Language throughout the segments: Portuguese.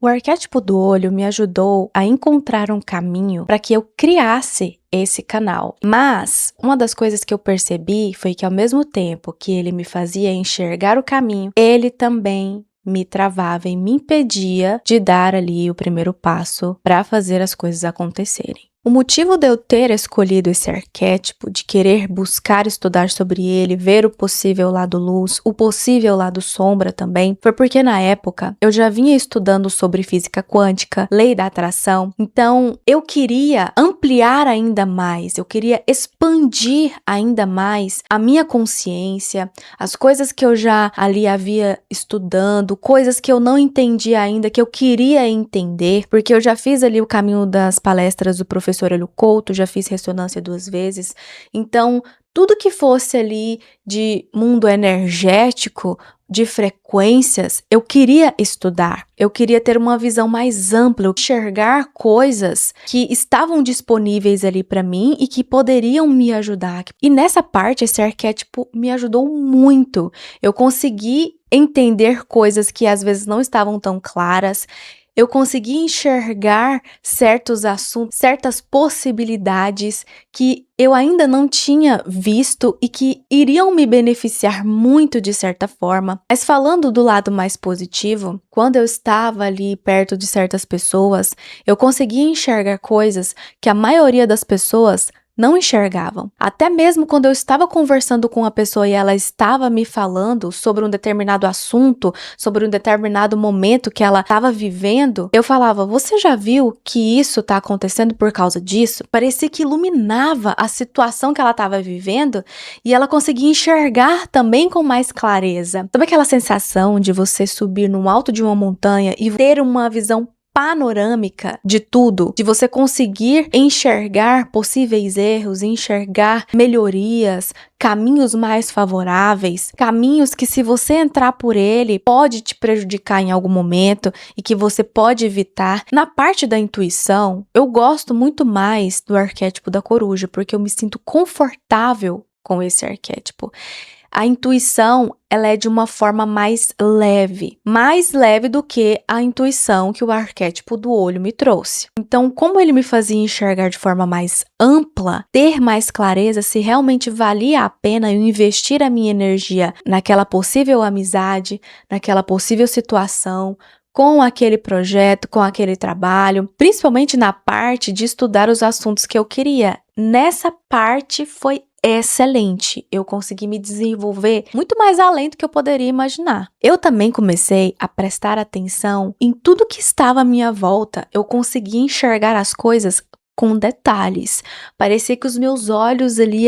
O arquétipo do olho me ajudou a encontrar um caminho para que eu criasse esse canal. Mas uma das coisas que eu percebi foi que ao mesmo tempo que ele me fazia enxergar o caminho, ele também me travava e me impedia de dar ali o primeiro passo para fazer as coisas acontecerem. O motivo de eu ter escolhido esse arquétipo, de querer buscar estudar sobre ele, ver o possível lado luz, o possível lado sombra também, foi porque na época eu já vinha estudando sobre física quântica, lei da atração, então eu queria ampliar ainda mais, eu queria expandir ainda mais a minha consciência, as coisas que eu já ali havia estudando, coisas que eu não entendia ainda, que eu queria entender, porque eu já fiz ali o caminho das palestras do professor Hélio Couto, já fiz ressonância 2 vezes, então tudo que fosse ali de mundo energético, de frequências, eu queria estudar, eu queria ter uma visão mais ampla, enxergar coisas que estavam disponíveis ali para mim e que poderiam me ajudar. E nessa parte, esse arquétipo me ajudou muito. Eu consegui entender coisas que às vezes não estavam tão claras. Eu consegui enxergar certos assuntos, certas possibilidades que eu ainda não tinha visto e que iriam me beneficiar muito de certa forma. Mas falando do lado mais positivo, quando eu estava ali perto de certas pessoas, eu conseguia enxergar coisas que a maioria das pessoas não enxergavam. Até mesmo quando eu estava conversando com a pessoa e ela estava me falando sobre um determinado assunto, sobre um determinado momento que ela estava vivendo, eu falava: você já viu que isso está acontecendo por causa disso? Parecia que iluminava a situação que ela estava vivendo e ela conseguia enxergar também com mais clareza. Sabe aquela sensação de você subir no alto de uma montanha e ter uma visão panorâmica de tudo, de você conseguir enxergar possíveis erros, enxergar melhorias, caminhos mais favoráveis, caminhos que se você entrar por ele pode te prejudicar em algum momento e que você pode evitar. Na parte da intuição, eu gosto muito mais do arquétipo da coruja, porque eu me sinto confortável com esse arquétipo. A intuição, ela é de uma forma mais leve do que a intuição que o arquétipo do olho me trouxe. Então, como ele me fazia enxergar de forma mais ampla, ter mais clareza se realmente valia a pena eu investir a minha energia naquela possível amizade, naquela possível situação, com aquele projeto, com aquele trabalho, principalmente na parte de estudar os assuntos que eu queria. Nessa parte foi excelente. Eu consegui me desenvolver muito mais além do que eu poderia imaginar. Eu também comecei a prestar atenção em tudo que estava à minha volta. Eu consegui enxergar as coisas com detalhes. Parecia que os meus olhos ali,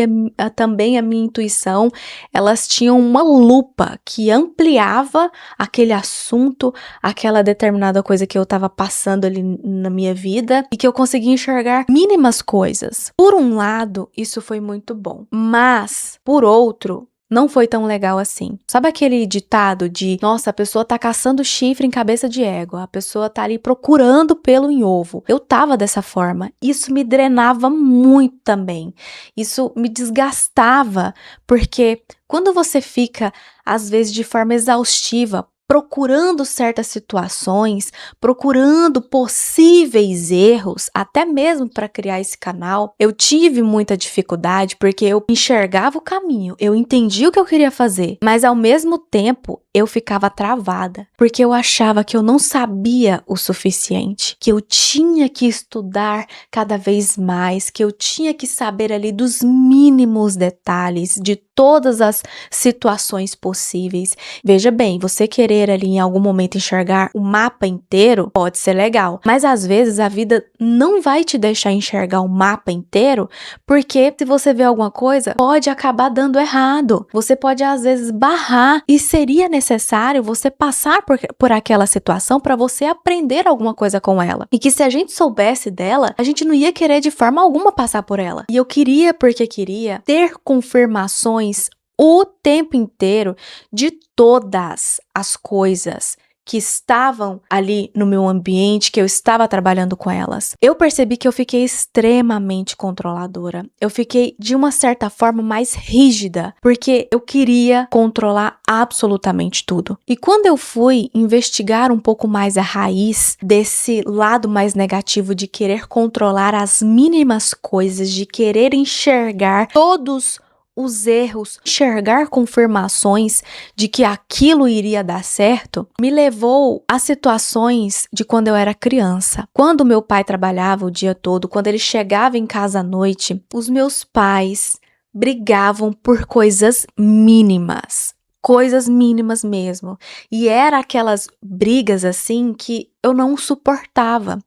também a minha intuição, elas tinham uma lupa que ampliava aquele assunto, aquela determinada coisa que eu estava passando ali na minha vida e que eu conseguia enxergar mínimas coisas. Por um lado, isso foi muito bom, mas por outro, não foi tão legal assim. Sabe aquele ditado de, nossa, a pessoa tá caçando chifre em cabeça de égua, a pessoa tá ali procurando pelo em ovo. Eu tava dessa forma. Isso me drenava muito também. Isso me desgastava, porque quando você fica, às vezes, de forma exaustiva, procurando certas situações, procurando possíveis erros, até mesmo para criar esse canal, eu tive muita dificuldade porque eu enxergava o caminho, eu entendia o que eu queria fazer, mas ao mesmo tempo eu ficava travada, porque eu achava que eu não sabia o suficiente, que eu tinha que estudar cada vez mais, que eu tinha que saber ali dos mínimos detalhes de todas as situações possíveis. Veja bem, você querer ali em algum momento enxergar o mapa inteiro pode ser legal, mas às vezes a vida não vai te deixar enxergar o mapa inteiro, porque se você vê alguma coisa, pode acabar dando errado. Você pode às vezes barrar e seria necessário você passar por aquela situação para você aprender alguma coisa com ela. E que se a gente soubesse dela, a gente não ia querer de forma alguma passar por ela. E eu queria, porque queria, ter confirmações o tempo inteiro de todas as coisas que estavam ali no meu ambiente, que eu estava trabalhando com elas. Eu percebi que eu fiquei extremamente controladora. Eu fiquei, de uma certa forma, mais rígida, porque eu queria controlar absolutamente tudo. E quando eu fui investigar um pouco mais a raiz desse lado mais negativo de querer controlar as mínimas coisas, de querer enxergar todos os erros, enxergar confirmações de que aquilo iria dar certo, me levou a situações de quando eu era criança. Quando meu pai trabalhava o dia todo, quando ele chegava em casa à noite, os meus pais brigavam por coisas mínimas. Coisas mínimas mesmo. E era aquelas brigas assim que eu não suportava.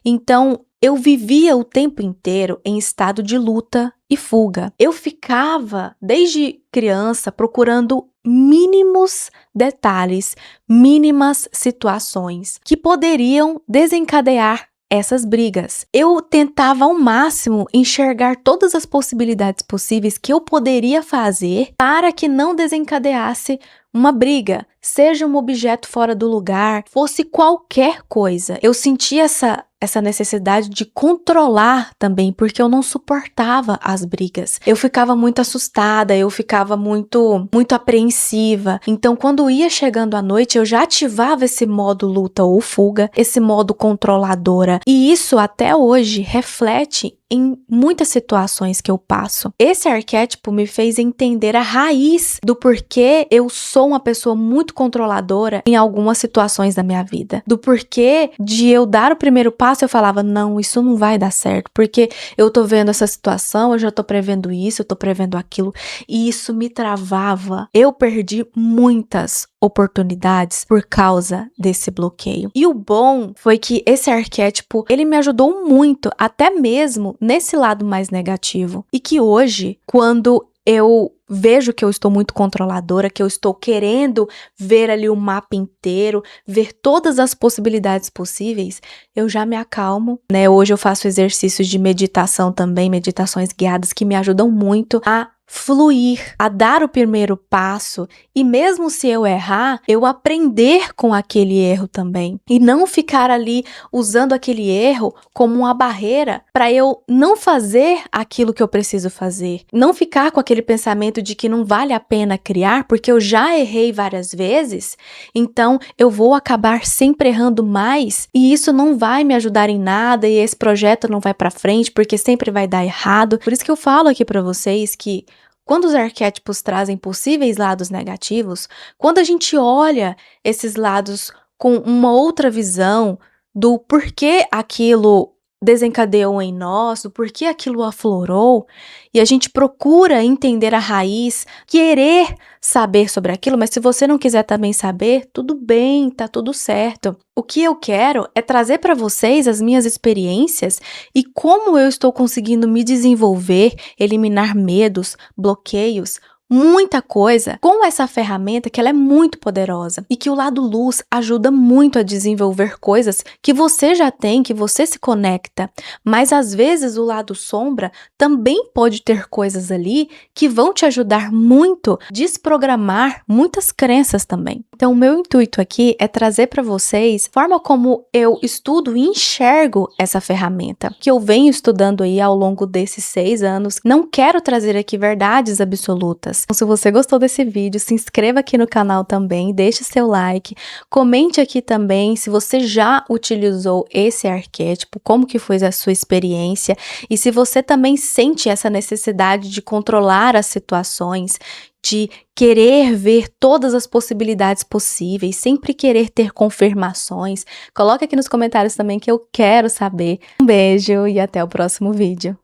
Então, eu vivia o tempo inteiro em estado de luta e fuga. Eu ficava, desde criança, procurando mínimos detalhes, mínimas situações que poderiam desencadear essas brigas. Eu tentava ao máximo enxergar todas as possibilidades possíveis que eu poderia fazer para que não desencadeasse uma briga, seja um objeto fora do lugar, fosse qualquer coisa. Eu sentia essa necessidade de controlar também, porque eu não suportava as brigas. Eu ficava muito assustada, eu ficava muito apreensiva. Então, quando ia chegando a noite, eu já ativava esse modo luta ou fuga, esse modo controladora. E isso até hoje reflete em muitas situações que eu passo. Esse arquétipo me fez entender a raiz do porquê eu sou uma pessoa muito controladora em algumas situações da minha vida. Do porquê de eu dar o primeiro passo, eu falava, não, isso não vai dar certo, porque eu tô vendo essa situação, eu já tô prevendo isso, eu tô prevendo aquilo, e isso me travava. Eu perdi muitas oportunidades por causa desse bloqueio. E o bom foi que esse arquétipo, ele me ajudou muito, até mesmo nesse lado mais negativo. E que hoje, quando eu vejo que eu estou muito controladora, que eu estou querendo ver ali o mapa inteiro, ver todas as possibilidades possíveis, eu já me acalmo, né? Hoje eu faço exercícios de meditação também, meditações guiadas que me ajudam muito a fluir, a dar o primeiro passo e mesmo se eu errar, eu aprender com aquele erro também e não ficar ali usando aquele erro como uma barreira para eu não fazer aquilo que eu preciso fazer, não ficar com aquele pensamento de que não vale a pena criar porque eu já errei várias vezes, então eu vou acabar sempre errando mais e isso não vai me ajudar em nada e esse projeto não vai para frente porque sempre vai dar errado. Por isso que eu falo aqui para vocês que quando os arquétipos trazem possíveis lados negativos, quando a gente olha esses lados com uma outra visão do porquê aquilo desencadeou em nós, do porquê aquilo aflorou, e a gente procura entender a raiz, querer saber sobre aquilo, mas se você não quiser também saber, tudo bem, tá tudo certo. O que eu quero é trazer para vocês as minhas experiências e como eu estou conseguindo me desenvolver, eliminar medos, bloqueios, muita coisa com essa ferramenta que ela é muito poderosa e que o lado luz ajuda muito a desenvolver coisas que você já tem, que você se conecta, mas às vezes o lado sombra também pode ter coisas ali que vão te ajudar muito a desprogramar muitas crenças também. Então o meu intuito aqui é trazer para vocês a forma como eu estudo e enxergo essa ferramenta, que eu venho estudando aí ao longo desses 6 anos. Não quero trazer aqui verdades absolutas. Então, se você gostou desse vídeo, se inscreva aqui no canal também, deixe seu like, comente aqui também se você já utilizou esse arquétipo, como que foi a sua experiência e se você também sente essa necessidade de controlar as situações, de querer ver todas as possibilidades possíveis, sempre querer ter confirmações. Coloca aqui nos comentários também que eu quero saber. Um beijo e até o próximo vídeo.